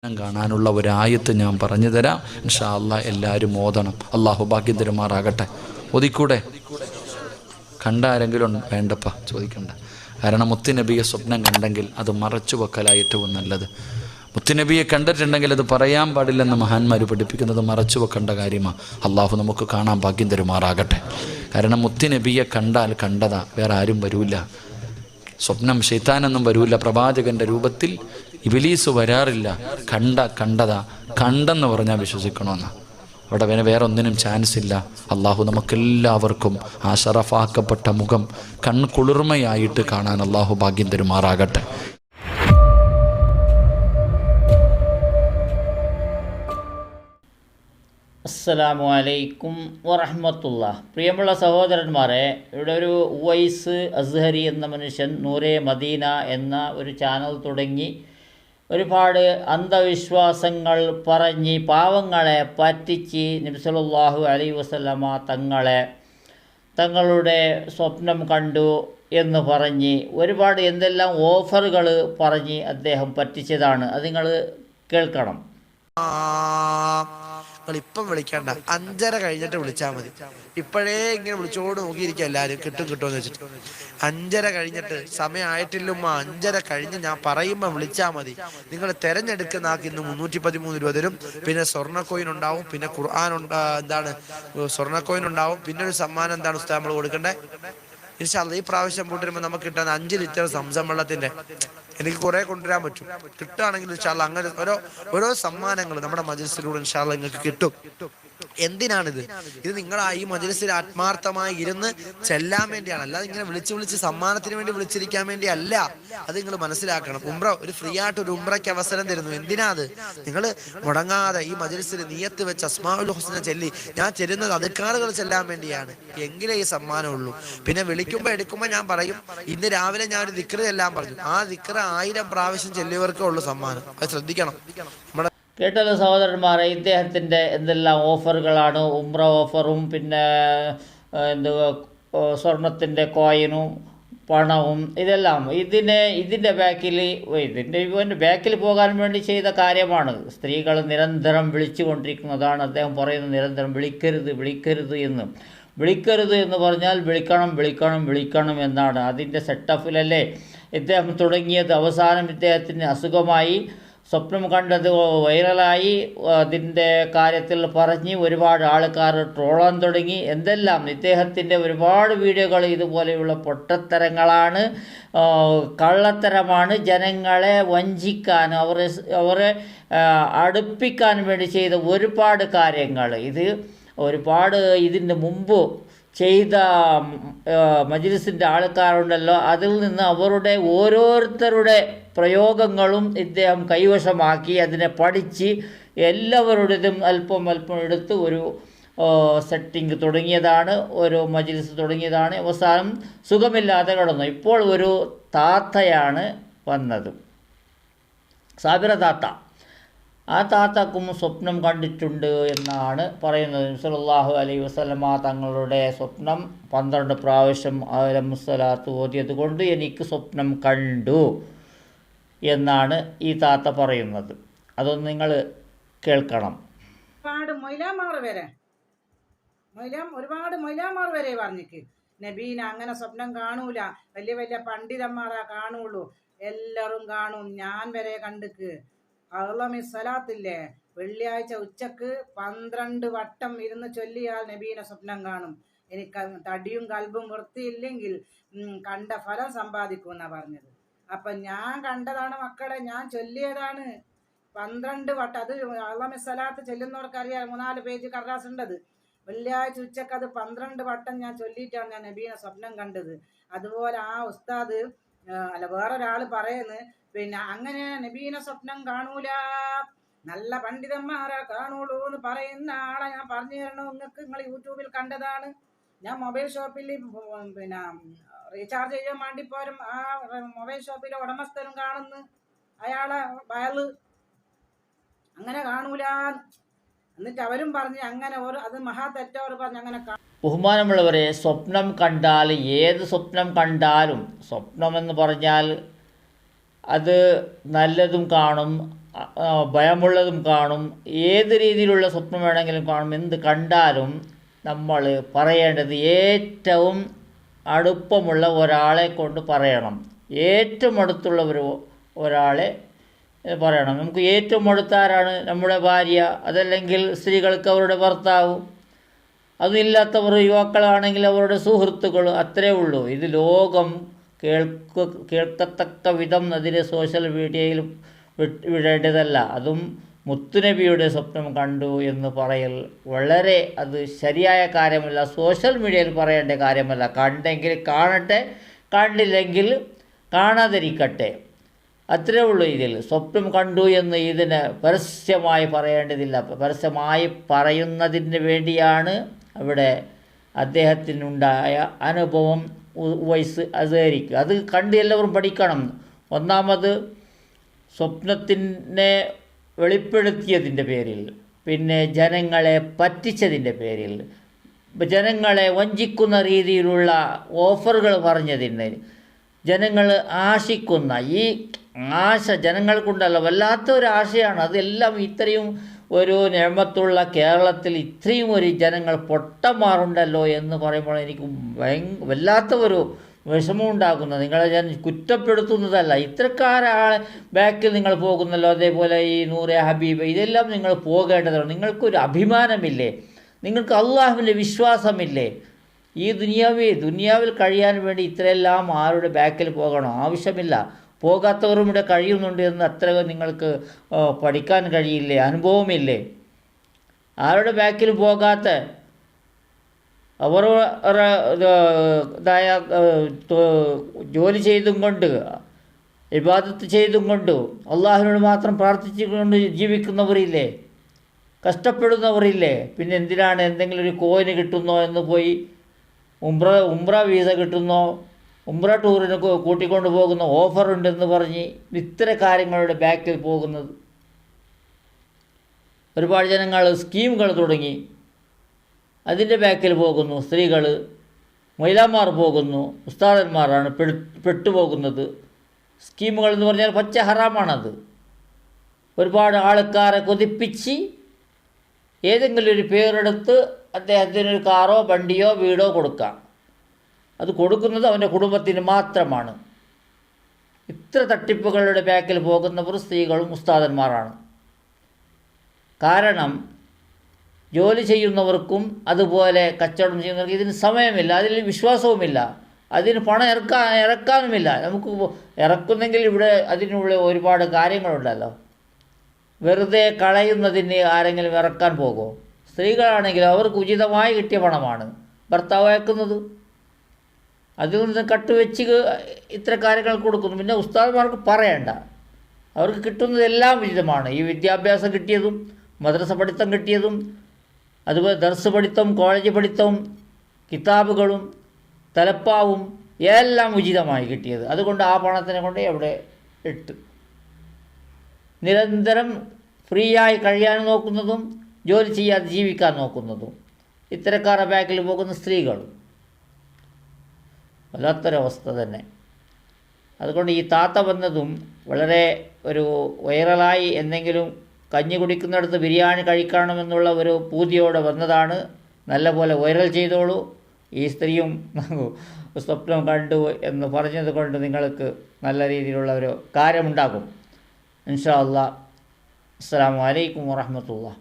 കാണാനുള്ള ഒരായത്ത് ഞാൻ പറഞ്ഞു തരാം. ഇൻഷാ അല്ലാഹ് എല്ലാവരും ഓതണം. അള്ളാഹു ഭാഗ്യം തരുമാറാകട്ടെ. ഓതിക്കൂടെ? കണ്ട ആരെങ്കിലും വേണ്ടപ്പ ചോദിക്കണ്ട. കാരണം മുത്തുനബിയെ സ്വപ്നം കണ്ടെങ്കിൽ അത് മറച്ചു വെക്കലാ ഏറ്റവും നല്ലത്. മുത്തുനബിയെ കണ്ടിട്ടുണ്ടെങ്കിൽ അത് പറയാൻ പാടില്ലെന്ന് മഹാന്മാർ പഠിപ്പിക്കുന്നത് മറച്ചു വെക്കേണ്ട കാര്യമാണ്. അള്ളാഹു നമുക്ക് കാണാൻ ഭാഗ്യം തരുമാറാകട്ടെ. കാരണം മുത്തുനബിയെ കണ്ടാൽ കണ്ടതാ, വേറെ ആരും വരൂല. സ്വപ്നം ശൈത്താനൊന്നും വരൂല. പ്രവാചകന്റെ രൂപത്തിൽ ഇബ്ലീസ് വരാറില്ല. കണ്ടതാ, കണ്ടെന്ന് പറഞ്ഞാൽ വിശ്വസിക്കണമെന്ന്. അവിടെ വേറെ ഒന്നിനും ചാൻസ് ഇല്ല. അള്ളാഹു നമുക്കെല്ലാവർക്കും ആ ശറഫാക്കപ്പെട്ട മുഖം കൺകുളിർമയായിട്ട് കാണാൻ അള്ളാഹു ഭാഗ്യം തരുമാറാകട്ടെ. അസ്സലാമു അലൈക്കും വറഹ്മത്തുള്ളാഹി. പ്രിയമുള്ള സഹോദരന്മാരെ, ഇവിടെ ഒരു ഉവൈസ് അസ്ഹരി എന്ന മനുഷ്യൻ നൂറെ മദീന എന്ന ഒരു ചാനൽ തുടങ്ങി ഒരുപാട് അന്ധവിശ്വാസങ്ങൾ പറഞ്ഞ് പാവങ്ങളെ പറ്റിച്ച് നബി സല്ലല്ലാഹു അലൈഹി വസല്ലമ തങ്ങളുടെ സ്വപ്നം കണ്ടു എന്ന് പറഞ്ഞ് ഒരുപാട് എന്തെല്ലാം ഓഫറുകൾ പറഞ്ഞ് അദ്ദേഹം പറ്റിച്ചതാണ്. അത് നിങ്ങൾ കേൾക്കണം. ഇപ്പം വിളിക്കണ്ട, 5:30 കഴിഞ്ഞിട്ട് വിളിച്ചാൽ മതി. ഇപ്പോഴേ ഇങ്ങനെ വിളിച്ചോട് നോക്കിയിരിക്കുക എല്ലാവരും, കിട്ടുമെന്ന് വെച്ചിട്ട്. 5:30 കഴിഞ്ഞിട്ട് സമയമായിട്ടില്ല. 5:30 കഴിഞ്ഞ് ഞാൻ പറയുമ്പോൾ വിളിച്ചാൽ മതി. നിങ്ങൾ തിരഞ്ഞെടുക്കുന്ന ആൾക്ക് ഇന്ന് 313 രൂപ തരും. പിന്നെ സ്വർണ്ണക്കോയിൻ ഉണ്ടാവും, പിന്നെ ഖുർആൻ സ്വർണ്ണക്കോയിൻ ഉണ്ടാവും. പിന്നെ ഒരു സമ്മാനം എന്താണ് ഉസ്താദ് നമ്മൾ കൊടുക്കണ്ടേ? ഇൻഷാ അല്ലാഹ് ഈ പ്രാവശ്യം കൂട്ടുമ്പോൾ നമുക്ക് കിട്ടുന്ന 5 ലിറ്റർ സംസം വെള്ളത്തിന്റെ എനിക്ക് കുറെ കൊണ്ടുവരാൻ പറ്റും. കിട്ടുകയാണെങ്കിൽ ഇൻഷാ അല്ലാഹ് അങ്ങനെ ഓരോ സമ്മാനങ്ങൾ നമ്മുടെ മജ്‌ലിസിലൂടെ ഇൻഷാ അല്ലാഹ് നിങ്ങൾക്ക് കിട്ടും. എന്തിനാണിത്? ഇത് നിങ്ങൾ ഈ മജ്‌ലിസിൽ ആത്മാർത്ഥമായി ഇരുന്ന് ചെല്ലാൻ വേണ്ടിയാണ്. അല്ലാതെ ഇങ്ങനെ വിളിച്ച് സമ്മാനത്തിന് വേണ്ടി വിളിച്ചിരിക്കാൻ വേണ്ടി അല്ല. അത് നിങ്ങൾ മനസ്സിലാക്കണം. ഒരു ഫ്രീ ആയിട്ട് ഒരു ഉംറയ്ക്ക് അവസരം തരുന്നു. എന്തിനാ അത്? നിങ്ങൾ മുടങ്ങാതെ ഈ മജ്‌ലിസിൽ നിയത്ത് വെച്ച് അസ്മാഉൽ ഹുസ്ന ചൊല്ലി ഞാൻ ചെല്ലുന്നത് അദ്കാറുകൾ ചെല്ലാൻ വേണ്ടിയാണ്. എങ്കിലേ ഈ സമ്മാനം ഉള്ളൂ. പിന്നെ വിളിക്കുമ്പോൾ എടുക്കുമ്പോൾ ഞാൻ പറയും, ഇന്ന് രാവിലെ ഞാൻ ഒരു ദിക്ർ ചെല്ലാൻ പറഞ്ഞു. ആ ദിക്ർ 1000 പ്രാവശ്യം ചെല്ലിയവർക്കേ ഉള്ളൂ സമ്മാനം. അത് ശ്രദ്ധിക്കണം. കേട്ടല്ലോ സഹോദരന്മാരെ, ഇദ്ദേഹത്തിൻ്റെ എന്തെല്ലാം ഓഫറുകളാണ്. ഉംറ ഓഫറും പിന്നെ സ്വർണത്തിൻ്റെ കോയിനും പണവും ഇതെല്ലാം ഇതിൻ്റെ ബാക്കിൽ പോകാൻ വേണ്ടി ചെയ്ത കാര്യമാണ്. സ്ത്രീകൾ നിരന്തരം വിളിച്ചു കൊണ്ടിരിക്കുന്നതാണ്. അദ്ദേഹം പറയുന്നത് നിരന്തരം വിളിക്കരുത് എന്ന്. വിളിക്കരുത് എന്ന് പറഞ്ഞാൽ വിളിക്കണം എന്നാണ്. അതിൻ്റെ സെറ്റപ്പിലല്ലേ ഇദ്ദേഹം തുടങ്ങിയത്. അവസാനം ഇദ്ദേഹത്തിന് അസുഖമായി, സ്വപ്നം കണ്ടത് വൈറലായി, അതിൻ്റെ കാര്യത്തിൽ പറഞ്ഞ് ഒരുപാട് ആൾക്കാർ ട്രോളാൻ തുടങ്ങി. എന്തെല്ലാം ഇദ്ദേഹത്തിൻ്റെ ഒരുപാട് വീഡിയോകൾ ഇതുപോലെയുള്ള പൊട്ടത്തരങ്ങളാണ്, കള്ളത്തരമാണ്. ജനങ്ങളെ വഞ്ചിക്കാൻ, അവരെ അടുപ്പിക്കാൻ വേണ്ടി ചെയ്ത ഒരുപാട് കാര്യങ്ങൾ. ഒരുപാട് ഇതിന് മുമ്പ് ചെയ്ത മജ്‌ലിസിൻ്റെ ആൾക്കാരുണ്ടല്ലോ, അതിൽ നിന്ന് അവരുടെ ഓരോരുത്തരുടെ പ്രയോഗങ്ങളും ഇദ്ദേഹം കൈവശമാക്കി അതിനെ പഠിച്ച് എല്ലാവരുടേതും അല്പം എടുത്ത് ഒരു സെറ്റിംഗ് തുടങ്ങിയതാണ്, ഒരു മജ്‌ലിസ് തുടങ്ങിയതാണ്. അവസാനം സുഖമില്ലാതെ കിടന്നു. ഇപ്പോൾ ഒരു താത്തയാണ് വന്നത്, സാബിറ താത്ത. ആ താത്തക്കും സ്വപ്നം കണ്ടിട്ടുണ്ട് എന്നാണ് പറയുന്നത്. സല്ലല്ലാഹു അലൈഹി വസല്ലമ തങ്ങളുടെ സ്വപ്നം 12 പ്രാവശ്യം അലംസലാത്ത് ഓതിയത് കൊണ്ട് എനിക്ക് സ്വപ്നം കണ്ടു എന്നാണ് ഈ താത്ത പറയുന്നത്. അതൊന്ന് നിങ്ങൾ കേൾക്കണം. ഒരുപാട് മൊയ്ലാമാർ വരെ പറഞ്ഞിക്ക് നബീന അങ്ങനെ സ്വപ്നം കാണൂല, വലിയ വലിയ പണ്ഡിതന്മാരാ കാണുള്ളൂ, എല്ലാവരും കാണും, ഞാൻ വരെ കണ്ടിക്ക്. അള്ളമിസ്സലാത്തില്ലേ, വെള്ളിയാഴ്ച ഉച്ചക്ക് 12 വട്ടം ഇരുന്ന് ചൊല്ലിയാൽ നബീനെ സ്വപ്നം കാണും. എനിക്ക് തടിയും കൽബും വൃത്തിയില്ലെങ്കിൽ കണ്ട ഫലം സമ്പാദിക്കും എന്നാ പറഞ്ഞത്. അപ്പൊ ഞാൻ കണ്ടതാണ് മക്കളെ, ഞാൻ ചൊല്ലിയതാണ് 12 വട്ടം. അത് അള്ളമിസ്സലാത്ത് ചെല്ലുന്നവർക്കറിയാം, 3-4 പേജ് കടലാസ് ഉണ്ടത്. വെള്ളിയാഴ്ച ഉച്ചക്ക് അത് 12 വട്ടം ഞാൻ ചൊല്ലിയിട്ടാണ് ഞാൻ നബീനെ സ്വപ്നം കണ്ടത്. അതുപോലെ ആ ഉസ്താദ് വേറൊരാൾ പറയുന്നു, പിന്നെ അങ്ങനെ നബീനെ സ്വപ്നം കാണൂല, നല്ല പണ്ഡിതന്മാരെ കാണുള്ളൂ എന്ന് പറയുന്ന ആളെ ഞാൻ പറഞ്ഞു തരണോ നിങ്ങൾക്ക്? നിങ്ങൾ യൂട്യൂബിൽ കണ്ടതാണ്. ഞാൻ മൊബൈൽ ഷോപ്പിൽ പിന്നെ റീചാർജ് ചെയ്യാൻ വേണ്ടി പോരും, ആ മൊബൈൽ ഷോപ്പിലെ ഉടമസ്ഥനും കാണുന്നു അയാളെ വയല് അങ്ങനെ കാണൂല. എന്നിട്ട് അവരും പറഞ്ഞ് അങ്ങനെ അത് മഹാ തെറ്റവർ പറഞ്ഞ് അങ്ങനെ. ബഹുമാനമുള്ളവരെ, സ്വപ്നം കണ്ടാൽ, ഏത് സ്വപ്നം കണ്ടാലും, സ്വപ്നമെന്ന് പറഞ്ഞാൽ അത് നല്ലതും കാണും ഭയമുള്ളതും കാണും, ഏത് രീതിയിലുള്ള സ്വപ്നം വേണമെങ്കിലും കാണും. എന്ത് കണ്ടാലും നമ്മൾ പറയേണ്ടത് ഏറ്റവും അടുപ്പമുള്ള ഒരാളെ കൊണ്ട് പറയണം. ഏറ്റവും അടുത്തുള്ള ഒരാളെ പറയണം. നമുക്ക് ഏറ്റവും അടുത്താരാണ്? നമ്മുടെ ഭാര്യ, അതല്ലെങ്കിൽ സ്ത്രീകൾക്ക് അവരുടെ ഭർത്താവ്, അതില്ലാത്തവർ യുവാക്കളാണെങ്കിൽ അവരുടെ സുഹൃത്തുക്കൾ, അത്രേ ഉള്ളൂ. ഇത് ലോകം കേൾക്കത്തക്ക വിധം അതിനെ സോഷ്യൽ മീഡിയയിൽ വിടേണ്ടതല്ല. അതും മുത്തുനബിയുടെ സ്വപ്നം കണ്ടു എന്ന് പറയൽ വളരെ അത് ശരിയായ കാര്യമല്ല, സോഷ്യൽ മീഡിയയിൽ പറയേണ്ട കാര്യമല്ല. കണ്ടെങ്കിൽ കാണട്ടെ, കണ്ടില്ലെങ്കിൽ കാണാതിരിക്കട്ടെ, അത്രേ ഉള്ളൂ. ഇതിൽ സ്വപ്നം കണ്ടു എന്ന് ഇതിന് പരസ്യമായി പറയേണ്ടതില്ല. പരസ്യമായി പറയുന്നതിന് വേണ്ടിയാണ് അവിടെ അദ്ദേഹത്തിനുണ്ടായ അനുഭവം ഉവൈസ് അസ്ഹരിക്ക്. അത് കണ്ട് എല്ലാവരും പഠിക്കണം. ഒന്നാമത് സ്വപ്നത്തിനെ വെളിപ്പെടുത്തിയതിൻ്റെ പേരിൽ, പിന്നെ ജനങ്ങളെ പറ്റിച്ചതിൻ്റെ പേരിൽ, ജനങ്ങളെ വഞ്ചിക്കുന്ന രീതിയിലുള്ള ഓഫറുകൾ പറഞ്ഞതിന്, ജനങ്ങൾ ആശിക്കുന്ന ഈ ആശ ജനങ്ങൾക്കുണ്ടല്ലോ, വല്ലാത്ത ഒരു ആശയാണ്. അതെല്ലാം ഇത്രയും ഒരു നിയമത്തുള്ള കേരളത്തിൽ ഇത്രയും ഒരു ജനങ്ങൾ പൊട്ടന്മാരുണ്ടല്ലോ എന്ന് പറയുമ്പോൾ എനിക്ക് വല്ലാത്ത ഒരു വിഷമം ഉണ്ടാക്കുന്നത്. നിങ്ങളെ ഞാൻ കുറ്റപ്പെടുത്തുന്നതല്ല, ഇത്രക്കാരാളെ ബാക്കിൽ നിങ്ങൾ പോകുന്നല്ലോ. അതേപോലെ ഈ നൂറെ ഹബീബ്, ഇതെല്ലാം നിങ്ങൾ പോകേണ്ടതാണ്. നിങ്ങൾക്കൊരു അഭിമാനമില്ലേ? നിങ്ങൾക്ക് അള്ളാഹുവിൻ്റെ വിശ്വാസമില്ലേ? ഈ ദുനിയാവിൽ കഴിയാൻ വേണ്ടി ഇത്രയെല്ലാം ആരുടെ ബാക്കിൽ പോകണോ? ആവശ്യമില്ല. പോകാത്തവരും ഇവിടെ കഴിയുന്നുണ്ട് എന്ന് അത്ര നിങ്ങൾക്ക് പഠിക്കാൻ കഴിയില്ലേ? അനുഭവമില്ലേ? ആരുടെ ബാക്കിൽ പോകാത്ത അവരുടേതായ ജോലി ചെയ്തും കൊണ്ട്, ഇബാദത്ത് ചെയ്തും കൊണ്ട്, അള്ളാഹുവിനോട് മാത്രം പ്രാർത്ഥിച്ചുകൊണ്ട് ജീവിക്കുന്നവരില്ലേ? കഷ്ടപ്പെടുന്നവരില്ലേ? പിന്നെ എന്തിനാണ് എന്തെങ്കിലും ഒരു കോയിന് കിട്ടുന്നോ എന്ന് പോയി ഉംറ വീസ കിട്ടുന്നോ, ഉംറ ടൂറിന് കൂട്ടിക്കൊണ്ട് പോകുന്ന ഓഫറുണ്ടെന്ന് പറഞ്ഞ് ഇത്തര കാര്യങ്ങളുടെ ബാക്കിൽ പോകുന്നത്? ഒരുപാട് ജനങ്ങൾ സ്കീമുകൾ തുടങ്ങി അതിൻ്റെ ബാക്കിൽ പോകുന്നു. സ്ത്രീകൾ, മഹിളാമാർ പോകുന്നു, ഉസ്താദന്മാരാണ് പെട്ടുപോകുന്നത്. സ്കീമുകൾ എന്ന് പറഞ്ഞാൽ പച്ച ഹറാമാണത്. ഒരുപാട് ആൾക്കാരെ കൊതിപ്പിച്ച് ഏതെങ്കിലും ഒരു പേരെടുത്ത് അദ്ദേഹത്തിനൊരു കാറോ വണ്ടിയോ വീടോ കൊടുക്കാം. അത് കൊടുക്കുന്നത് അവൻ്റെ കുടുംബത്തിന് മാത്രമാണ്. ഇത്ര തട്ടിപ്പുകളുടെ ബാക്കിൽ പോകുന്നവർ സ്ത്രീകളും ഉസ്താദന്മാരാണ്. കാരണം ജോലി ചെയ്യുന്നവർക്കും അതുപോലെ കച്ചവടം ചെയ്യുന്നവർക്കും ഇതിന് സമയമില്ല, അതിൽ വിശ്വാസവുമില്ല, അതിന് പണം ഇറക്കാനുമില്ല. നമുക്ക് ഇറക്കുന്നെങ്കിൽ ഇവിടെ അതിനുള്ള ഒരുപാട് കാര്യങ്ങളുണ്ടല്ലോ. വെറുതെ കളയുന്നതിന് ആരെങ്കിലും ഇറക്കാൻ പോകുമോ? സ്ത്രീകളാണെങ്കിൽ അവർക്ക് ഉചിതമായി കിട്ടിയ പണമാണ് ഭർത്താവ് അയക്കുന്നത്. അതിൽ നിന്ന് കട്ടുവെച്ച് ഇത്ര കാര്യങ്ങൾ കൊടുക്കുന്നു. പിന്നെ ഉസ്താദ്മാർക്ക് പറയണ്ട, അവർക്ക് കിട്ടുന്നതെല്ലാം ഉചിതമാണ്. ഈ വിദ്യാഭ്യാസം കിട്ടിയതും മദ്രസ പഠിത്തം കിട്ടിയതും അതുപോലെ ദർസ് പഠിത്തം, കോളേജ് പഠിത്തവും, കിതാബുകളും തലപ്പാവും എല്ലാം ഉചിതമായി കിട്ടിയത്. അതുകൊണ്ട് ആ പണത്തിനെ കൊണ്ട് അവിടെ ഇട്ട് നിരന്തരം ഫ്രീ ആയി കഴിയാൻ നോക്കുന്നതും ജോലി ചെയ്യാതെ ജീവിക്കാൻ നോക്കുന്നതും ഇത്തരക്കാരുടെ ബാക്കിൽ പോകുന്ന സ്ത്രീകളും വല്ലാത്തൊരവസ്ഥ തന്നെ. അതുകൊണ്ട് ഈ താത്ത വന്നതും വളരെ ഒരു വൈറലായി എന്തെങ്കിലും കഞ്ഞി കുടിക്കുന്നിടത്ത് ബിരിയാണി കഴിക്കണമെന്നുള്ള ഒരു പൂതിയോടെ വന്നതാണ്. നല്ല പോലെ വൈറൽ ചെയ്തോളൂ. ഈ സ്ത്രീയും സ്വപ്നം കണ്ടു എന്ന് പറഞ്ഞത് കൊണ്ട് നിങ്ങൾക്ക് നല്ല രീതിയിലുള്ള ഒരു കാര്യമുണ്ടാകും ഇൻഷാ അല്ലാഹ്. അസ്സലാമു അലൈക്കും വറഹ്മത്തുള്ളാഹി.